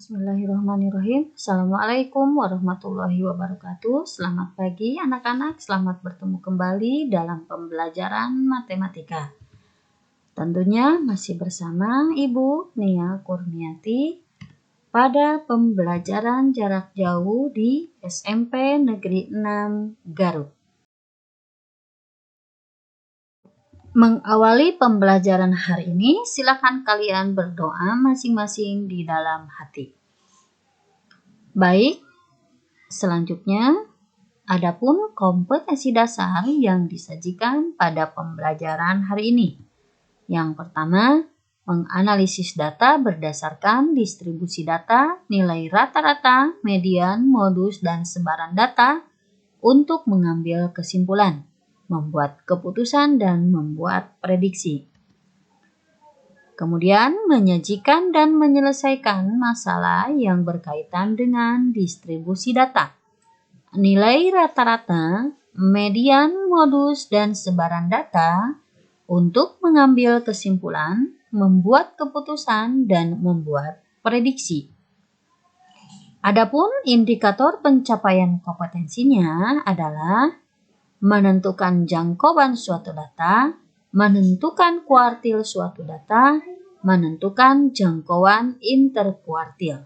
Bismillahirrahmanirrahim. Assalamualaikum warahmatullahi wabarakatuh. Selamat pagi anak-anak, selamat bertemu kembali dalam pembelajaran matematika. Tentunya masih bersama Ibu Nia Kurniati pada pembelajaran jarak jauh di SMP Negeri 6 Garut. Mengawali pembelajaran hari ini, silakan kalian berdoa masing-masing di dalam hati. Baik, selanjutnya, adapun kompetensi dasar yang disajikan pada pembelajaran hari ini. Yang pertama, menganalisis data berdasarkan distribusi data, nilai rata-rata, median, modus, dan sebaran data untuk mengambil kesimpulan, membuat keputusan, dan membuat prediksi. Kemudian, menyajikan dan menyelesaikan masalah yang berkaitan dengan distribusi data, nilai rata-rata, median, modus, dan sebaran data untuk mengambil kesimpulan, membuat keputusan, dan membuat prediksi. Adapun indikator pencapaian kompetensinya adalah menentukan jangkauan suatu data, menentukan kuartil suatu data, menentukan jangkauan interkuartil.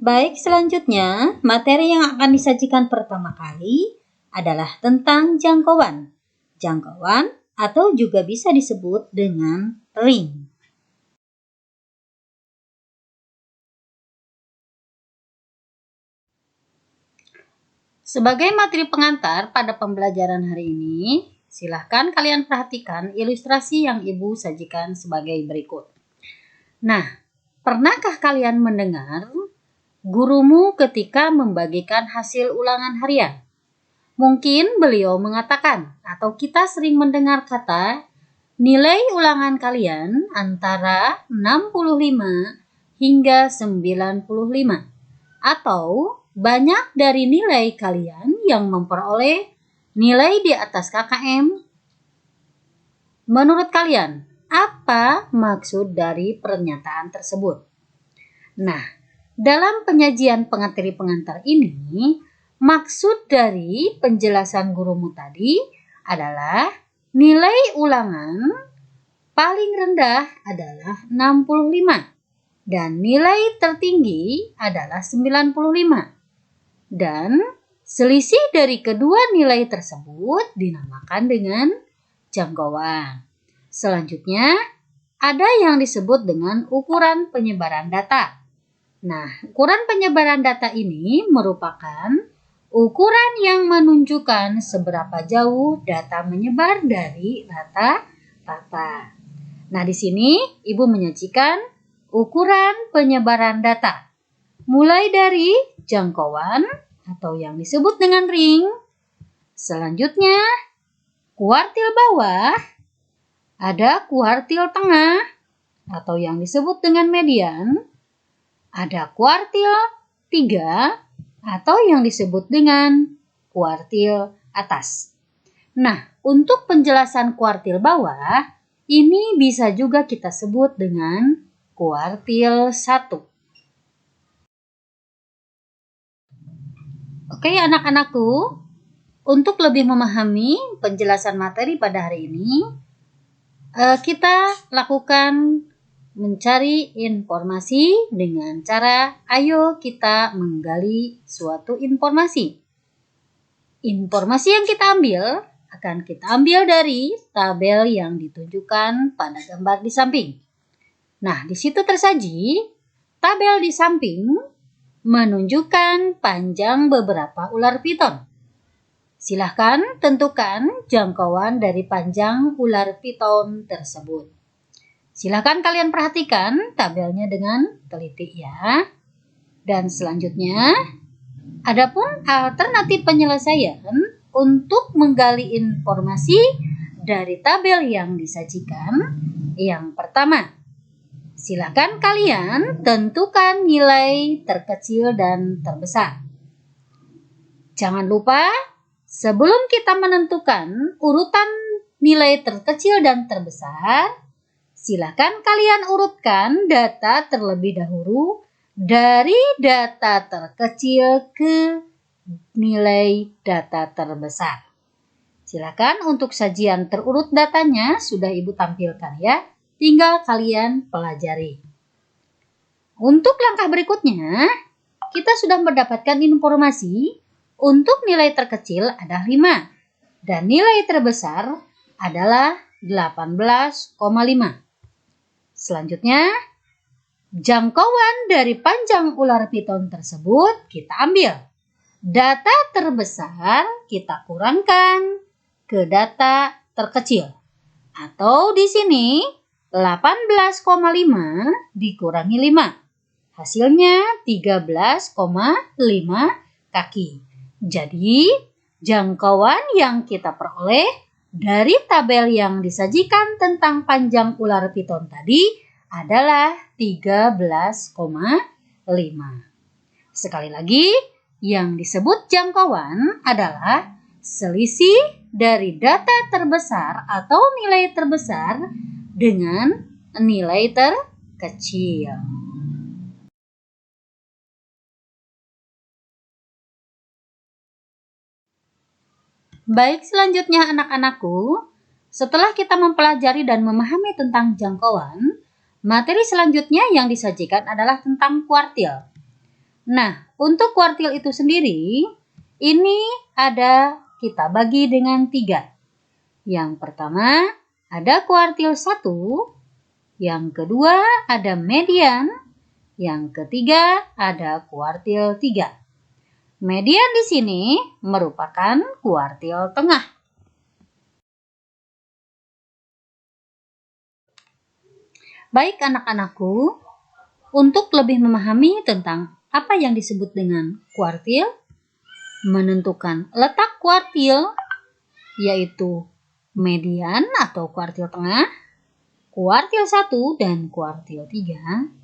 Baik, selanjutnya materi yang akan disajikan pertama kali adalah tentang jangkauan. Jangkauan atau juga bisa disebut dengan ring. Sebagai materi pengantar pada pembelajaran hari ini, silahkan kalian perhatikan ilustrasi yang Ibu sajikan sebagai berikut. Nah, pernahkah kalian mendengar gurumu ketika membagikan hasil ulangan harian? Mungkin beliau mengatakan, atau kita sering mendengar kata, nilai ulangan kalian antara 65 hingga 95, atau banyak dari nilai kalian yang memperoleh nilai di atas KKM. Menurut kalian, apa maksud dari pernyataan tersebut? Nah, dalam penyajian pengateri pengantar ini, maksud dari penjelasan gurumu tadi adalah nilai ulangan paling rendah adalah 65 dan nilai tertinggi adalah 95. Dan selisih dari kedua nilai tersebut dinamakan dengan jangkauan. Selanjutnya, ada yang disebut dengan ukuran penyebaran data. Nah, ukuran penyebaran data ini merupakan ukuran yang menunjukkan seberapa jauh data menyebar dari rata-rata. Nah, di sini Ibu menyajikan ukuran penyebaran data. Mulai dari jangkauan atau yang disebut dengan ring. Selanjutnya, kuartil bawah, ada kuartil tengah atau yang disebut dengan median, ada kuartil 3 atau yang disebut dengan kuartil atas. Nah, untuk penjelasan kuartil bawah, ini bisa juga kita sebut dengan kuartil 1. Oke anak-anakku, untuk lebih memahami penjelasan materi pada hari ini, kita lakukan mencari informasi dengan cara ayo kita menggali suatu informasi. Informasi yang kita ambil akan kita ambil dari tabel yang ditunjukkan pada gambar di samping. Nah, di situ tersaji tabel di samping menunjukkan panjang beberapa ular piton. Silahkan tentukan jangkauan dari panjang ular piton tersebut. Silahkan kalian perhatikan tabelnya dengan teliti ya. Dan selanjutnya, adapun alternatif penyelesaian untuk menggali informasi dari tabel yang disajikan. Yang pertama, silakan kalian tentukan nilai terkecil dan terbesar. Jangan lupa, sebelum kita menentukan urutan nilai terkecil dan terbesar, silakan kalian urutkan data terlebih dahulu dari data terkecil ke nilai data terbesar. Silakan untuk sajian terurut datanya sudah Ibu tampilkan ya. Tinggal kalian pelajari. Untuk langkah berikutnya, kita sudah mendapatkan informasi untuk nilai terkecil ada 5 dan nilai terbesar adalah 18,5. Selanjutnya, jangkauan dari panjang ular piton tersebut kita ambil. Data terbesar kita kurangkan ke data terkecil. Atau di sini 18,5 dikurangi 5. Hasilnya 13,5 kaki. Jadi jangkauan yang kita peroleh dari tabel yang disajikan tentang panjang ular piton tadi adalah 13,5. Sekali lagi, yang disebut jangkauan adalah selisih dari data terbesar atau nilai terbesar dengan nilai terkecil. Baik, selanjutnya anak-anakku, setelah kita mempelajari dan memahami tentang jangkauan, materi selanjutnya yang disajikan adalah tentang kuartil. Nah, untuk kuartil itu sendiri, ini kita bagi dengan 3. Yang pertama ada kuartil 1, yang kedua ada median, yang ketiga ada kuartil 3. Median di sini merupakan kuartil tengah. Baik anak-anakku, untuk lebih memahami tentang apa yang disebut dengan kuartil, menentukan letak kuartil yaitu median atau kuartil tengah, kuartil 1 dan kuartil 3.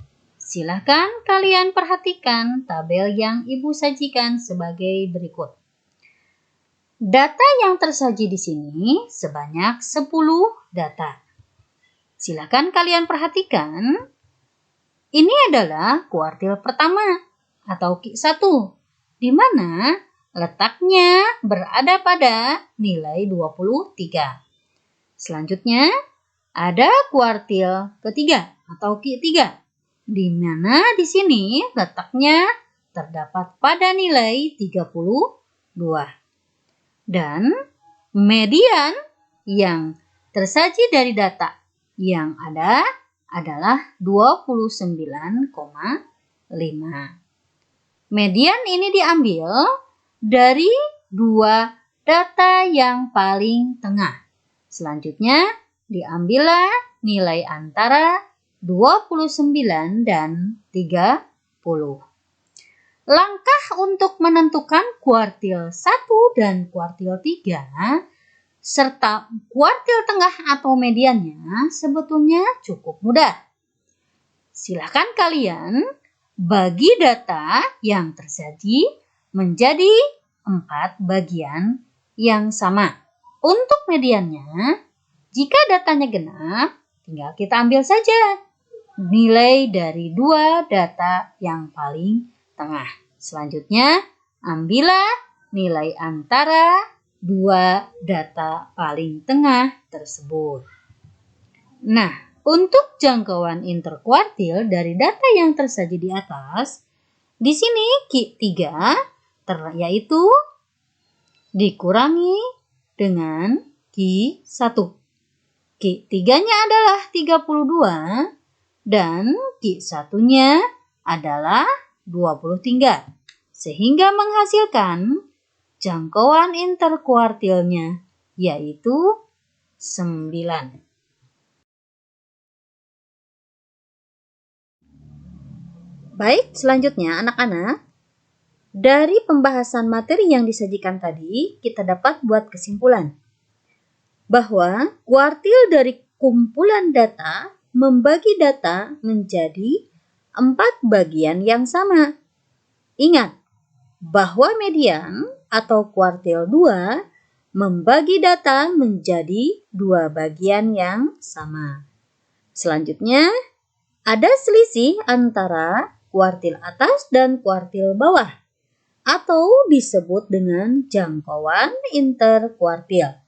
Silahkan kalian perhatikan tabel yang Ibu sajikan sebagai berikut. Data yang tersaji di sini sebanyak 10 data. Silahkan kalian perhatikan, ini adalah kuartil pertama atau Q1, di mana letaknya berada pada nilai 23. Selanjutnya, ada kuartil ketiga atau Q3, di mana di sini letaknya terdapat pada nilai 32. Dan median yang tersaji dari data yang ada adalah 29,5. Median ini diambil dari 2 data yang paling tengah. Selanjutnya diambillah nilai antara 29 dan 30. Langkah untuk menentukan kuartil 1 dan kuartil 3 serta kuartil tengah atau mediannya sebetulnya cukup mudah. Silakan kalian bagi data yang tersaji menjadi 4 bagian yang sama. Untuk mediannya, jika datanya genap, tinggal kita ambil saja nilai dari 2 data yang paling tengah. Selanjutnya, ambillah nilai antara 2 data paling tengah tersebut. Nah, untuk jangkauan interkuartil dari data yang tersaji di atas, di sini Q3 yaitu dikurangi dengan Q1. Q3-nya adalah 32 dan Q1-nya adalah 23. Sehingga menghasilkan jangkauan interkuartilnya yaitu 9. Baik, selanjutnya anak-anak, dari pembahasan materi yang disajikan tadi, kita dapat buat kesimpulan bahwa kuartil dari kumpulan data membagi data menjadi 4 bagian yang sama. Ingat bahwa median atau kuartil 2 membagi data menjadi dua bagian yang sama. Selanjutnya, ada selisih antara kuartil atas dan kuartil bawah, atau disebut dengan jangkauan interkuartil.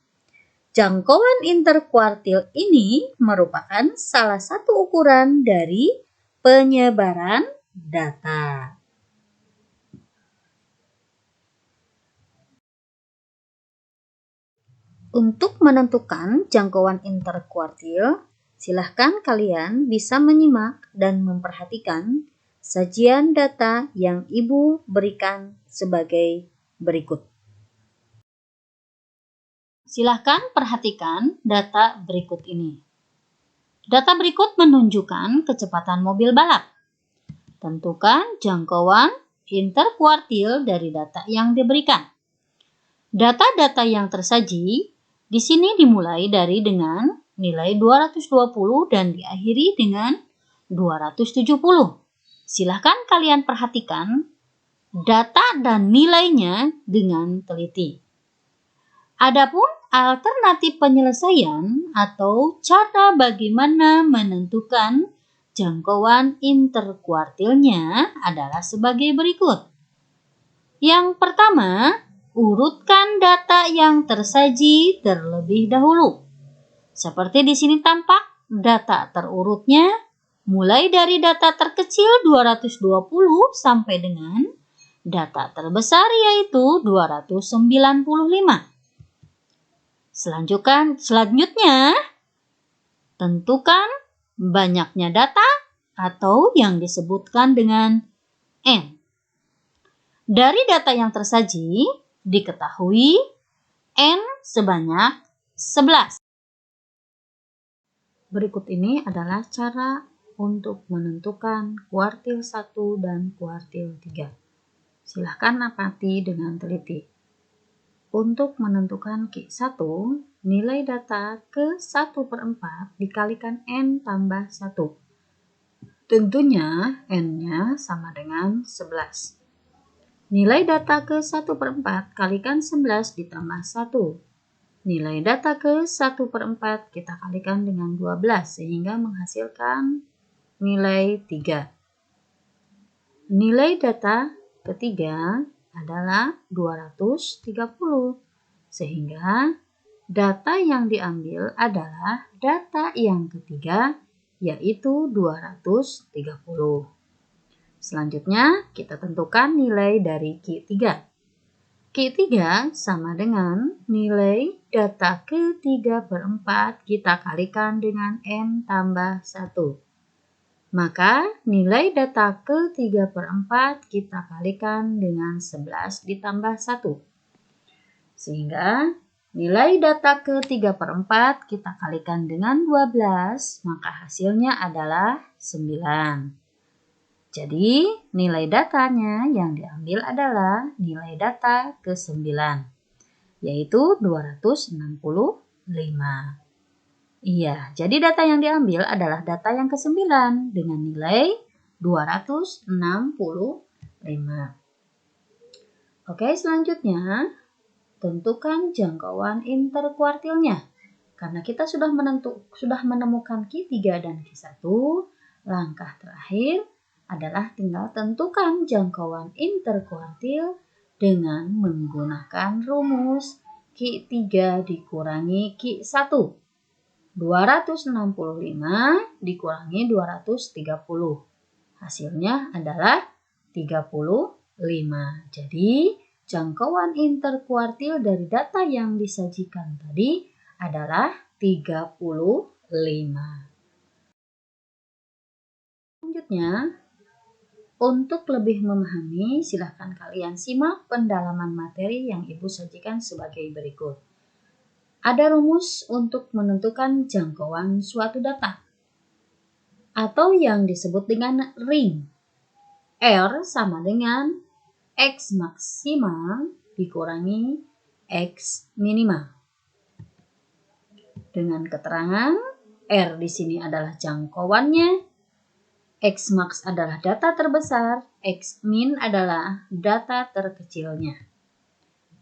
Jangkauan interkuartil ini merupakan salah satu ukuran dari penyebaran data. Untuk menentukan jangkauan interkuartil, silahkan kalian bisa menyimak dan memperhatikan sajian data yang Ibu berikan sebagai berikut. Silahkan perhatikan data berikut ini. Data berikut menunjukkan kecepatan mobil balap. Tentukan jangkauan interkuartil dari data yang diberikan. Data-data yang tersaji di sini dimulai dari dengan nilai 220 dan diakhiri dengan 270. Silahkan kalian perhatikan data dan nilainya dengan teliti. Adapun alternatif penyelesaian atau cara bagaimana menentukan jangkauan interkuartilnya adalah sebagai berikut. Yang pertama, urutkan data yang tersaji terlebih dahulu. Seperti di sini tampak, data terurutnya mulai dari data terkecil 220 sampai dengan data terbesar yaitu 295. Selanjutnya, tentukan banyaknya data atau yang disebutkan dengan N. Dari data yang tersaji, diketahui N sebanyak 11. Berikut ini adalah cara untuk menentukan kuartil 1 dan kuartil 3. Silahkan amati dengan teliti. Untuk menentukan Q1, nilai data ke 1/4 dikalikan N tambah 1. Tentunya N-nya sama dengan 11. Nilai data ke 1/4 kalikan 11 ditambah 1. Nilai data ke 1/4 kita kalikan dengan 12 sehingga menghasilkan nilai 3. Nilai data ketiga adalah 230 sehingga data yang diambil adalah data yang ketiga yaitu 230. Selanjutnya, kita tentukan nilai dari Q3. Q3 sama dengan nilai data ke-3/4 kita kalikan dengan N tambah 1. Maka, nilai data ke-3/4 kita kalikan dengan 11 ditambah 1. Sehingga, nilai data ke-3/4 kita kalikan dengan 12, maka hasilnya adalah 9. Jadi, nilai datanya yang diambil adalah nilai data ke-9, yaitu 265. Iya, jadi data yang diambil adalah data yang ke-9 dengan nilai 265. Oke, selanjutnya, tentukan jangkauan interkuartilnya. Karena kita sudah menemukan Q3 dan Q1, langkah terakhir adalah tinggal tentukan jangkauan interkuartil dengan menggunakan rumus Q3 dikurangi Q1. 265 dikurangi 230. Hasilnya adalah 35. Jadi, jangkauan interkuartil dari data yang disajikan tadi adalah 35. Selanjutnya, untuk lebih memahami, silahkan kalian simak pendalaman materi yang Ibu sajikan sebagai berikut. Ada rumus untuk menentukan jangkauan suatu data, atau yang disebut dengan ring. R sama dengan X maksimal dikurangi X minimal. Dengan keterangan, R di sini adalah jangkauannya, X max adalah data terbesar, X min adalah data terkecilnya.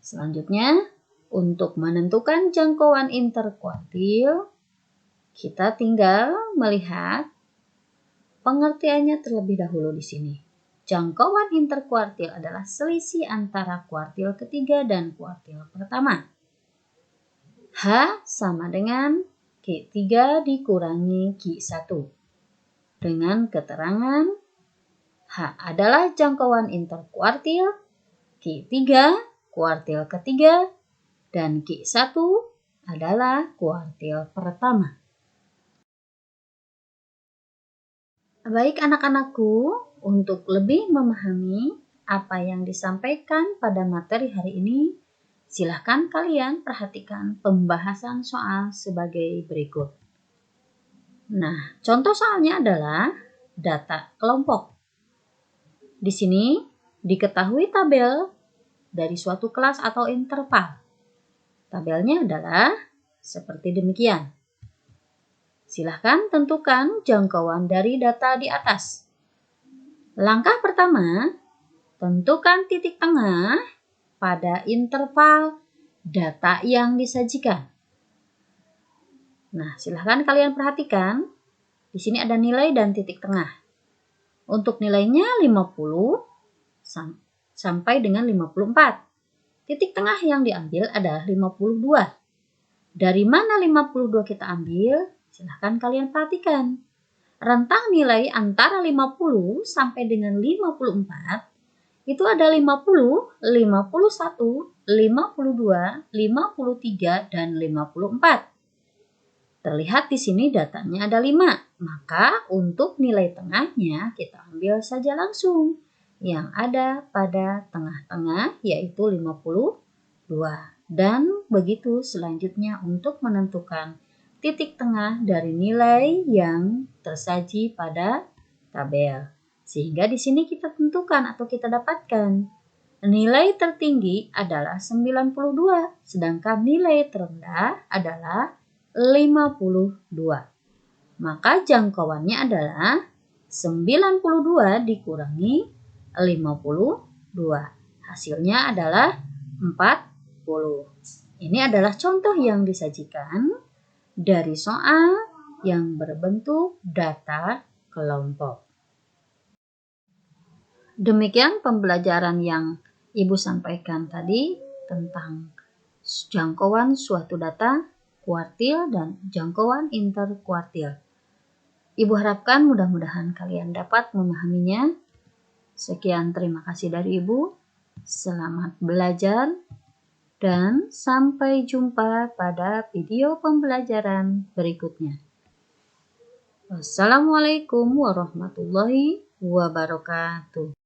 Selanjutnya, Untuk menentukan jangkauan interkuartil, kita tinggal melihat pengertiannya terlebih dahulu di sini. Jangkauan interkuartil adalah selisih antara kuartil ketiga dan kuartil pertama. H sama dengan Q3 dikurangi Q1. Dengan keterangan H adalah jangkauan interkuartil, Q3 kuartil ketiga, dan Q1 adalah kuartil pertama. Baik anak-anakku, untuk lebih memahami apa yang disampaikan pada materi hari ini, silahkan kalian perhatikan pembahasan soal sebagai berikut. Nah, contoh soalnya adalah data kelompok. Di sini diketahui tabel dari suatu kelas atau interval. Tabelnya adalah seperti demikian. Silahkan tentukan jangkauan dari data di atas. Langkah pertama, tentukan titik tengah pada interval data yang disajikan. Nah, silahkan kalian perhatikan. Di sini ada nilai dan titik tengah. Untuk nilainya 50 sampai dengan 54. Titik tengah yang diambil adalah 52. Dari mana 52 kita ambil? Silahkan kalian perhatikan. Rentang nilai antara 50 sampai dengan 54 itu ada 50, 51, 52, 53, dan 54. Terlihat di sini datanya ada 5. Maka untuk nilai tengahnya kita ambil saja langsung yang ada pada tengah-tengah yaitu 52. Dan begitu selanjutnya untuk menentukan titik tengah dari nilai yang tersaji pada tabel. Sehingga di sini kita tentukan atau kita dapatkan nilai tertinggi adalah 92, sedangkan nilai terendah adalah 52. Maka jangkauannya adalah 92 dikurangi 52. Hasilnya adalah 40. Ini adalah contoh yang disajikan dari soal yang berbentuk data kelompok. Demikian pembelajaran yang Ibu sampaikan tadi tentang jangkauan suatu data, kuartil, dan jangkauan interkuartil. Ibu harapkan mudah-mudahan kalian dapat memahaminya. Sekian, terima kasih dari Ibu. Selamat belajar dan sampai jumpa pada video pembelajaran berikutnya. Wassalamualaikum warahmatullahi wabarakatuh.